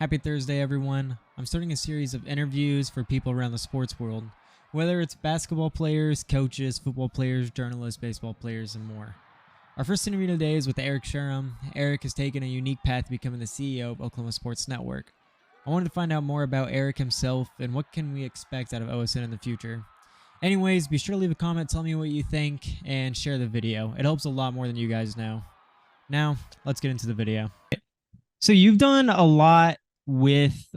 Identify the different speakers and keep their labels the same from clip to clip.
Speaker 1: Happy Thursday, everyone. I'm starting a series of interviews for people around the sports world, whether it's basketball players, coaches, football players, journalists, baseball players, and more. Our first interview today is with Eric Sherham. Eric has taken a unique path to becoming the CEO of Oklahoma Sports Network. I wanted to find out more about Eric himself and what can we expect out of OSN in the future. Anyways, be sure to leave a comment, tell me what you think, and share the video. It helps a lot more than you guys know. Now, let's get into the video. So you've done a lot with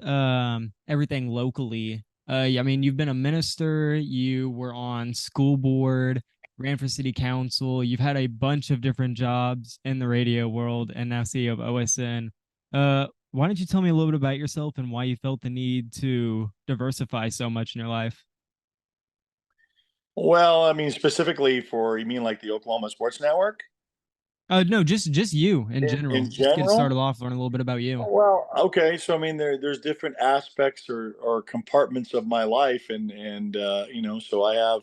Speaker 1: everything locally. I mean, you've been a minister, you were on school board, ran for city council, you've had a bunch of different jobs in the radio world, and now CEO of OSN. Why don't you tell me a little bit about yourself and why you felt the need to diversify so much in your life?
Speaker 2: Well, I mean, specifically for, you mean like the Oklahoma Sports Network
Speaker 1: No, just you in
Speaker 2: in
Speaker 1: general. Just get it started
Speaker 2: general?
Speaker 1: off, learn a little bit about you.
Speaker 2: Well, okay. So, I mean, there's different aspects or compartments of my life. And so I have,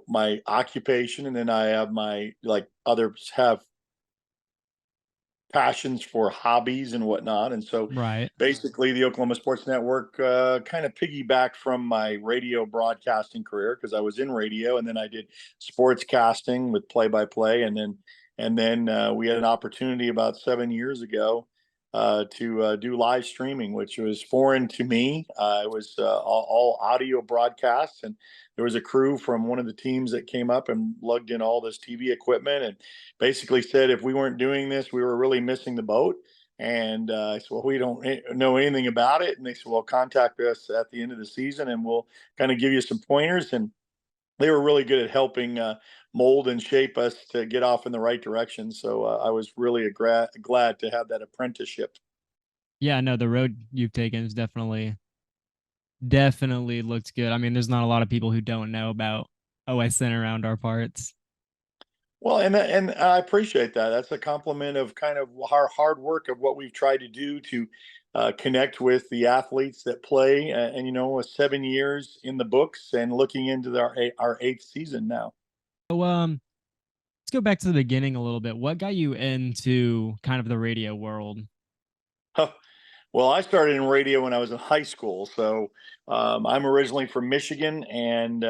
Speaker 2: my occupation, and then I have my, like others have, passions for hobbies and whatnot. And so
Speaker 1: Right.
Speaker 2: basically, the Oklahoma Sports Network kind of piggybacked from my radio broadcasting career because I was in radio, and then I did sports casting with play by play. And then we had an opportunity about 7 years ago to do live streaming, which was foreign to me. It was all audio broadcasts, and there was a crew from one of the teams that came up and lugged in all this TV equipment and basically said if we weren't doing this, we were really missing the boat. And I said, well, we don't know anything about it. And they said, well, contact us at the end of the season and we'll kind of give you some pointers. And they were really good at helping mold and shape us to get off in the right direction. So I was really glad to have that apprenticeship.
Speaker 1: Yeah, no, the road you've taken is definitely looks good. I mean, there's not a lot of people who don't know about OSN around our parts.
Speaker 2: Well, and I appreciate that. That's a compliment of kind of our hard work of what we've tried to do to connect with the athletes that play. And 7 years in the books and looking into our eighth season now.
Speaker 1: So, let's go back to the beginning a little bit. What got you into kind of the radio world?
Speaker 2: Well, I started in radio when I was in high school. So I'm originally from Michigan, and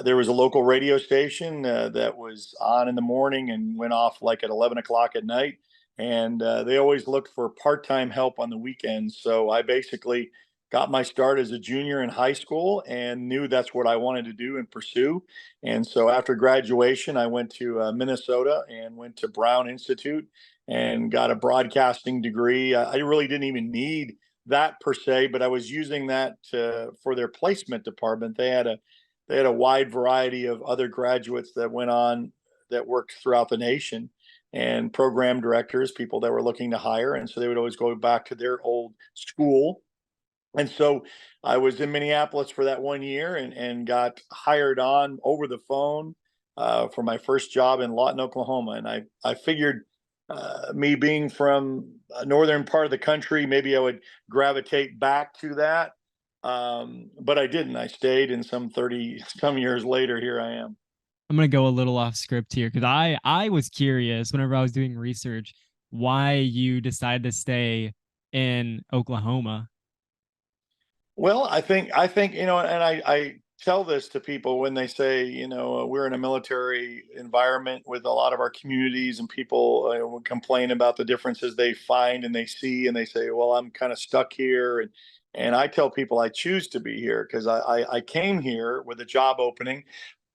Speaker 2: there was a local radio station that was on in the morning and went off like at 11 o'clock at night. And they always looked for part time help on the weekends. So I basically got my start as a junior in high school and knew that's what I wanted to do and pursue. And so after graduation, I went to Minnesota and went to Brown Institute and got a broadcasting degree. I really didn't even need that per se, but I was using that for their placement department. They had a wide variety of other graduates that went on that worked throughout the nation, and program directors, people that were looking to hire, and so they would always go back to their old school. And so I was in Minneapolis for that 1 year and got hired on over the phone for my first job in Lawton, Oklahoma. And I figured me being from a northern part of the country, maybe I would gravitate back to that. But I didn't. I stayed, and some 30 some years later, here I am.
Speaker 1: I'm gonna go a little off script here because I was curious whenever I was doing research why you decided to stay in Oklahoma.
Speaker 2: Well, I think, and I tell this to people when they say, we're in a military environment with a lot of our communities, and people will complain about the differences they find and they see, and they say, well, I'm kind of stuck here. And I tell people I choose to be here because I came here with a job opening,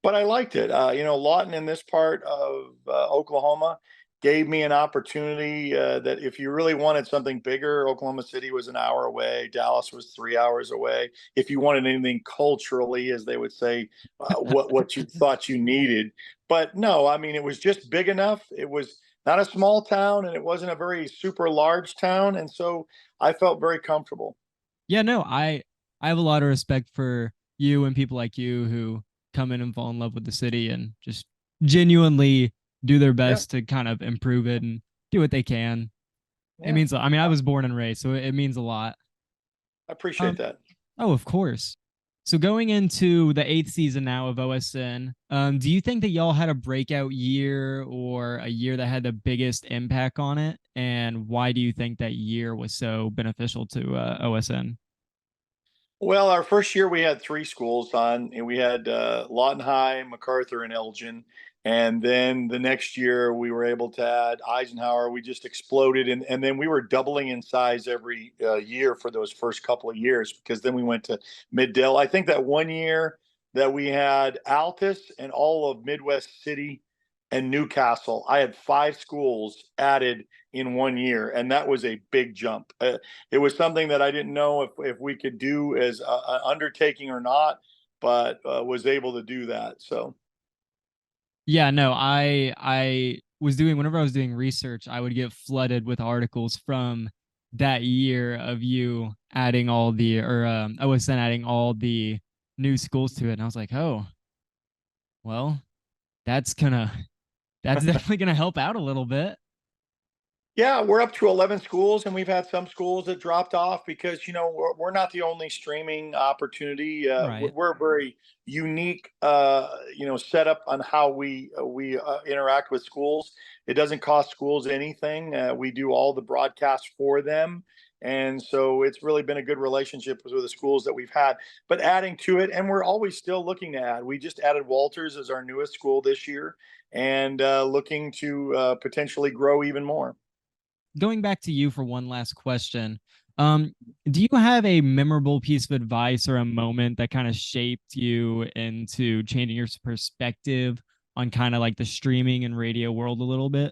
Speaker 2: but I liked it. Lawton in this part of Oklahoma gave me an opportunity that if you really wanted something bigger, Oklahoma City was an hour away, Dallas was 3 hours away. If you wanted anything culturally, as they would say, what you thought you needed. But no, I mean, it was just big enough. It was not a small town, and it wasn't a very super large town, and so I felt very comfortable.
Speaker 1: Yeah, no, I have a lot of respect for you and people like you who come in and fall in love with the city and just genuinely do their
Speaker 2: Yeah,
Speaker 1: best to kind of improve it and do what they can. It
Speaker 2: yeah,
Speaker 1: means, I mean, I was born and raised, so it means a lot.
Speaker 2: I appreciate
Speaker 1: Um,
Speaker 2: that.
Speaker 1: oh, of course. So going into the eighth season now of OSN, do you think that y'all had a breakout year or a year that had the biggest impact on it? And why do you think that year was so beneficial to OSN?
Speaker 2: Well, our first year we had three schools on, and we had Lawton High, MacArthur, and Elgin. And then the next year we were able to add Eisenhower. We just exploded, and then we were doubling in size every year for those first couple of years because then we went to Middale. I think that one year that we had Altus and all of Midwest City and Newcastle, I had five schools added in one year, and that was a big jump. It was something that I didn't know if we could do as an undertaking or not, but was able to do that. So
Speaker 1: Yeah, no, I was doing whenever I was doing research, I would get flooded with articles from that year of you adding all the or OSN adding all the new schools to it, and I was like, oh, well, that's gonna that's definitely gonna help out a little bit.
Speaker 2: yeah, we're up to 11 schools, and we've had some schools that dropped off because, we're not the only streaming opportunity.
Speaker 1: Right.
Speaker 2: We're very unique, setup on how we interact with schools. It doesn't cost schools anything. We do all the broadcasts for them. And so it's really been a good relationship with the schools that we've had. But adding to it, and we're always still looking to add. We just added Walters as our newest school this year, and looking to potentially grow even more.
Speaker 1: Going back to you for one last question. Um, do you have a memorable piece of advice or a moment that kind of shaped you into changing your perspective on kind of like the streaming and radio world a little bit?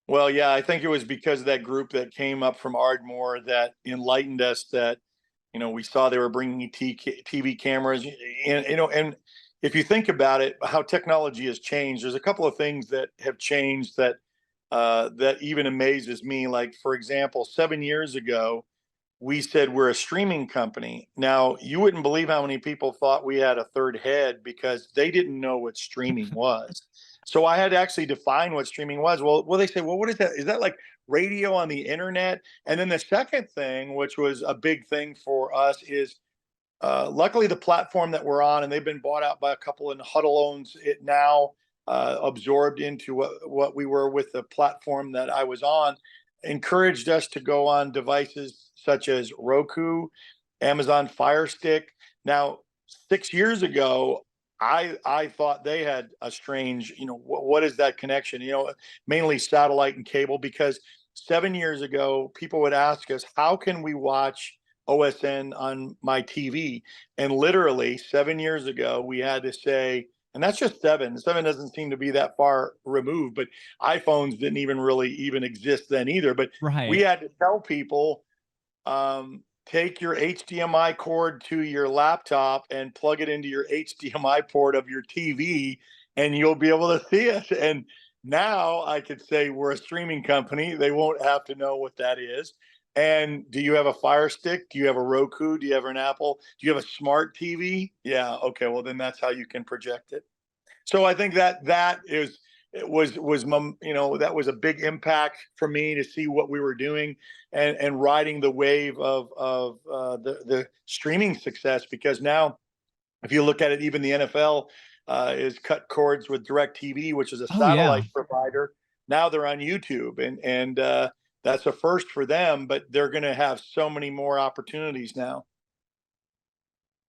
Speaker 2: Well, yeah, I think it was because of that group that came up from Ardmore that enlightened us that, we saw they were bringing TV cameras, and if you think about it, how technology has changed, there's a couple of things that have changed that even amazes me. Like, for example, 7 years ago, we said we're a streaming company. Now, you wouldn't believe how many people thought we had a third head because they didn't know what streaming was. So I had to actually define what streaming was. Well, they say, well, what is that? Is that like radio on the internet? And then the second thing, which was a big thing for us, is luckily the platform that we're on, and they've been bought out by a couple, and Huddle owns it now, absorbed into what we were with the platform that I was on, encouraged us to go on devices such as Roku, Amazon Fire Stick. Now, 6 years ago, I thought they had a strange, what is that connection? Mainly satellite and cable, because 7 years ago, people would ask us, how can we watch OSN on my TV? And literally 7 years ago, we had to say, and that's just seven. Seven doesn't seem to be that far removed, but iPhones didn't even really even exist then either. But we
Speaker 1: Right.
Speaker 2: had to tell people, take your HDMI cord to your laptop and plug it into your HDMI port of your TV, and you'll be able to see it. And now I could say we're a streaming company. They won't have to know what that is. And do you have a Fire Stick? Do you have a Roku? Do you have an Apple? Do you have a smart TV? Yeah. Okay. Well, then that's how you can project it. So I think that is it was that was a big impact for me to see what we were doing, and riding the wave of the streaming success, because now if you look at it, even the NFL is cut cords with DirecTV, which is a
Speaker 1: Oh yeah.
Speaker 2: satellite provider. Now they're on YouTube, and that's a first for them, but they're going to have so many more opportunities now.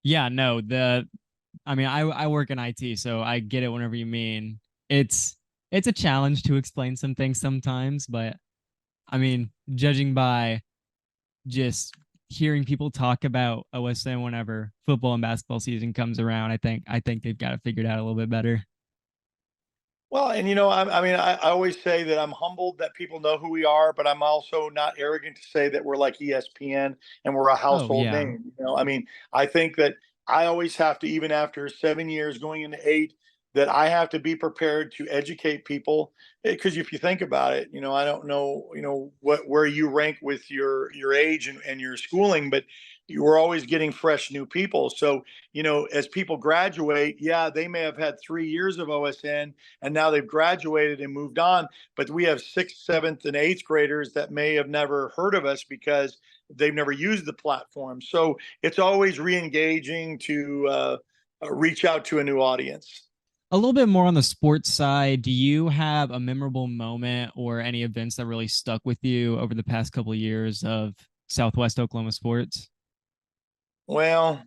Speaker 1: Yeah, no, the I mean, I work in IT, so I get it whenever you mean. It's it's a challenge to explain some things sometimes, but I mean, judging by just hearing people talk about OSN whenever football and basketball season comes around, I think they've got it figured out a little bit better.
Speaker 2: Well, and I always say that I'm humbled that people know who we are, but I'm also not arrogant to say that we're like ESPN and we're a
Speaker 1: Oh
Speaker 2: household
Speaker 1: yeah.
Speaker 2: name. I think that I always have to, even after 7 years going into eight, that I have to be prepared to educate people. Because if you think about it, I don't know, where you rank with your age and your schooling, but you were always getting fresh new people. So, as people graduate, yeah, they may have had 3 years of OSN and now they've graduated and moved on. But we have sixth, seventh, and eighth graders that may have never heard of us because they've never used the platform. So it's always re-engaging to reach out to a new audience.
Speaker 1: A little bit more on the sports side, do you have a memorable moment or any events that really stuck with you over the past couple of years of Southwest Oklahoma sports?
Speaker 2: Well,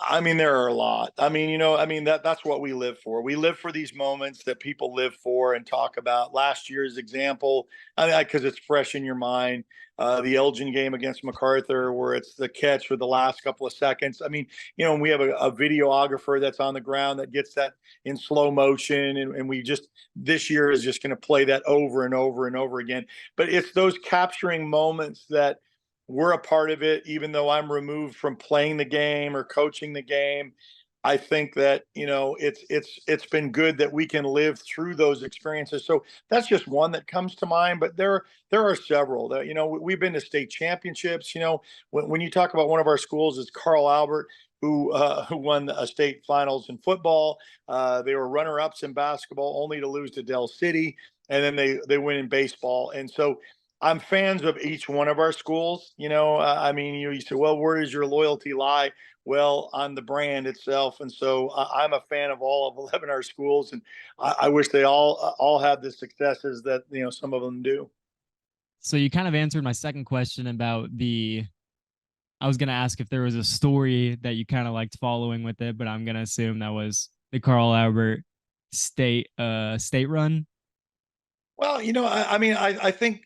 Speaker 2: I mean, there are a lot. I mean, that's what we live for. We live for these moments that people live for and talk about. Last year's example, because it's fresh in your mind, the Elgin game against MacArthur, where it's the catch for the last couple of seconds. I mean, and we have a videographer that's on the ground that gets that in slow motion, and we just this year is just going to play that over and over and over again. But it's those capturing moments that we're a part of it, even though I'm removed from playing the game or coaching the game. I think that it's been good that we can live through those experiences. So that's just one that comes to mind, but there are several that we've been to state championships. When you talk about one of our schools, is Carl Albert, who won a state finals in football. They were runner ups in basketball, only to lose to Dell City, and then they win in baseball. And so I'm fans of each one of our schools. I mean, you say, well, where does your loyalty lie? Well, on the brand itself. And so I'm a fan of all of 11 our schools, and I wish they all had the successes that some of them do.
Speaker 1: So you kind of answered my second question about I was going to ask if there was a story that you kind of liked following with it, but I'm going to assume that was the Carl Albert state run.
Speaker 2: Well, I mean, I think,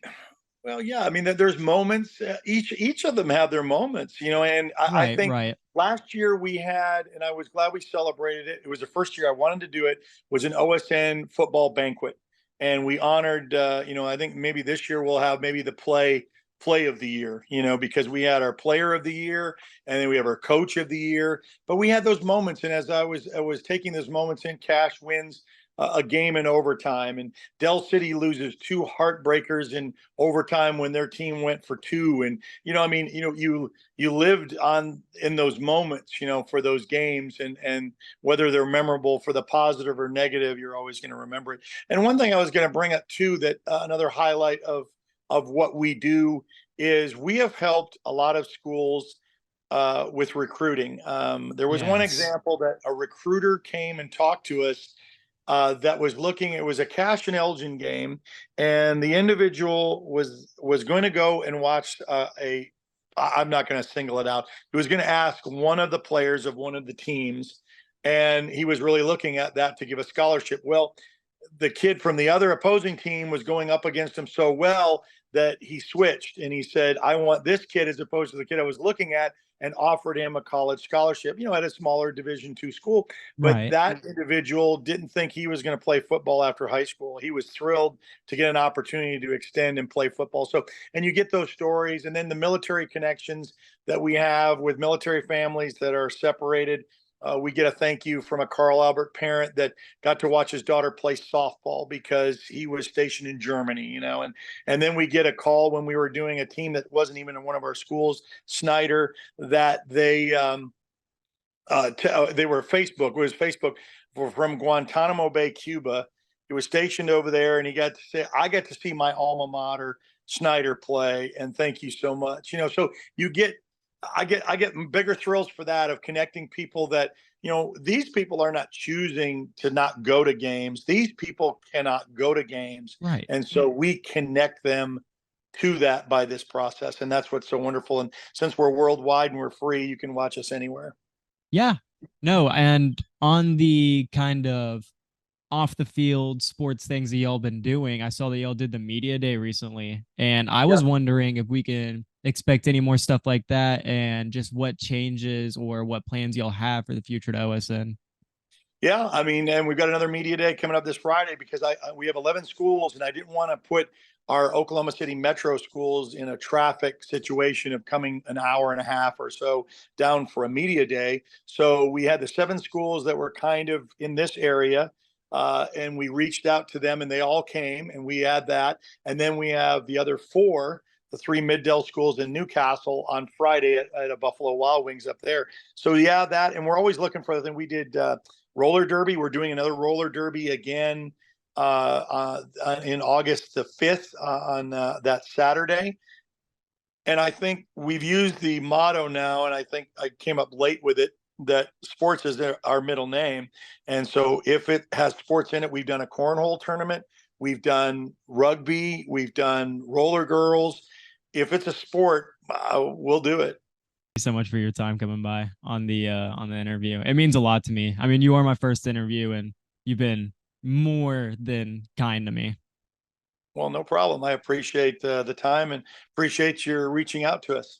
Speaker 2: well, yeah, I mean, there's moments. Each of them have their moments, and I
Speaker 1: Right,
Speaker 2: think
Speaker 1: right.
Speaker 2: last year we had, and I was glad we celebrated it. It was the first year I wanted to do it. Was an OSN football banquet, and we honored. I think maybe this year we'll have maybe the play of the year. Because we had our player of the year, and then we have our coach of the year. But we had those moments, and as I was taking those moments in, Cash wins a game in overtime, and Dell City loses two heartbreakers in overtime when their team went for two. And I mean, you lived on in those moments, for those games, and whether they're memorable for the positive or negative, you're always going to remember it. And one thing I was going to bring up too, that another highlight of what we do is we have helped a lot of schools with recruiting. There was one
Speaker 1: Yes.
Speaker 2: example that a recruiter came and talked to us that was looking. It was a Cash and Elgin game, and the individual was going to go and watch a. I'm not going to single it out. He was going to ask one of the players of one of the teams, and he was really looking at that to give a scholarship. Well, the kid from the other opposing team was going up against him so well that he switched and he said, I want this kid as opposed to the kid I was looking at, and offered him a college scholarship, at a smaller Division II school. But
Speaker 1: Right.
Speaker 2: that individual didn't think he was going to play football after high school. He was thrilled to get an opportunity to extend and play football. So, and you get those stories, and then the military connections that we have with military families that are separated. We get a thank you from a Carl Albert parent that got to watch his daughter play softball because he was stationed in Germany, and then we get a call when we were doing a team that wasn't even in one of our schools, Snyder, that they were Facebook. It was Facebook from Guantanamo Bay, Cuba. He was stationed over there, and I got to see my alma mater, Snyder, play, and thank you so much. So I get bigger thrills for that, of connecting people that these people are not choosing to not go to games. These people cannot go to games,
Speaker 1: Right.
Speaker 2: and so we connect them to that by this process, and that's what's so wonderful. And since we're worldwide and we're free, you can watch us anywhere.
Speaker 1: Yeah. No, and on the kind of off the field sports things that y'all been doing, I saw that y'all did the media day recently, and I
Speaker 2: Yeah.
Speaker 1: was wondering if we can expect any more stuff like that and just what changes or what plans y'all have for the future to OSN.
Speaker 2: Yeah, I mean, and we've got another media day coming up this Friday because we have 11 schools, and I didn't want to put our Oklahoma City metro schools in a traffic situation of coming an hour and a half or so down for a media day. So we had the 7 schools that were kind of in this area. and we reached out to them, and they all came, and we had that, and then we have the other four, the three Middale schools in Newcastle on Friday at a Buffalo Wild Wings up there. So yeah, that, and we're always looking for the thing. We did roller derby. We're doing another roller derby again in August the 5th on that Saturday. And I think we've used the motto now, and I think I came up late with it, that sports is our middle name. And so if it has sports in it, we've done a cornhole tournament, we've done rugby, we've done roller girls. If it's a sport, we'll do it.
Speaker 1: You so much for your time coming by on the interview. It means a lot to me. I mean, you are my first interview, and you've been more than kind to me.
Speaker 2: Well, no problem. I appreciate the time and appreciate your reaching out to us.